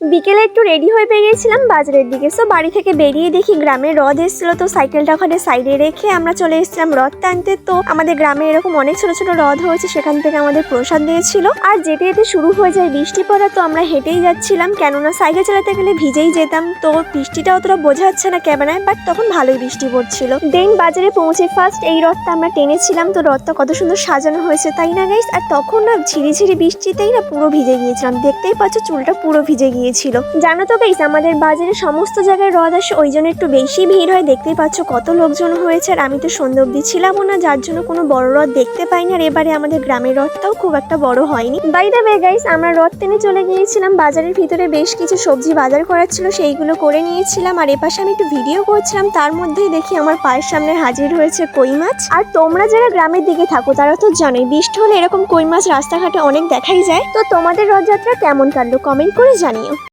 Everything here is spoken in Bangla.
বিকেলে একটু রেডি হয়ে বেরিয়েছিলাম বাজারের দিকে। সো বাড়ি থেকে বেরিয়ে দেখি গ্রামের রথ এসেছিল, তো সাইকেলটা ওখানে সাইডে রেখে আমরা চলে এসেছিলাম রথ টানতে। তো আমাদের গ্রামে এরকম অনেক ছোট ছোট রথ হয়েছে, সেখান থেকে আমাদের প্রসাদ দিয়েছিল। আর যেতে যেতে শুরু হয়ে যায় বৃষ্টি পড়া, তো আমরা হেঁটেই যাচ্ছিলাম, কেননা সাইকেল চালাতে গেলে ভিজেই যেতাম। তো বৃষ্টিটা অতটা বোঝা যাচ্ছে না ক্যামেরায়, বাট তখন ভালোই বৃষ্টি পড়ছিল। দেন বাজারে পৌঁছে ফার্স্ট এই রথটা আমরা টেনেছিলাম। তো রথটা কত সুন্দর সাজানো হয়েছে, তাই না গাইস? আর তখন না ঝিরিঝিরি বৃষ্টিতেই না পুরো ভিজে গিয়েছিলাম, দেখতেই পাচ্ছ চুলটা পুরো ভিজে গিয়েছিল। জানো তো গাইস, আমাদের বাজারে সমস্ত জায়গায় রথ আসে, ওই জন্য একটু বেশি ভিড় হয়। দেখতেই পাচ্ছ কত লোকজন হয়েছে। আর আমি তো সন্ধ্যে অব্দি ছিলামও না, যার জন্য কোনো বড় রথ দেখতে পাইনি। আর এবারে আমাদের গ্রামের রথটাও খুব একটা বড় হয়নি। বাই দ্য ওয়ে গাইস, আমরা রথ টেনে চলে গিয়েছিলাম বাজারের ভিতরে। বেশ কিছু সবজি বাজার করার ছিল, সেইগুলো করে নিয়েছিলাম। আর এপাশে আমি একটু ভিডিও করছিলাম, তার মধ্যেই দেখি আমার পায়ের সামনে হাজির হয়েছে কই মাছ। আর তোমরা যারা গ্রামের দিকে থাকো তারা তো জানোই, বৃষ্টি হলে এরকম কই মাছ রাস্তাঘাটে অনেক দেখাই যায়। তো তোমাদের রথযাত্রা কেমন কাটলো কমেন্ট করে জানিও।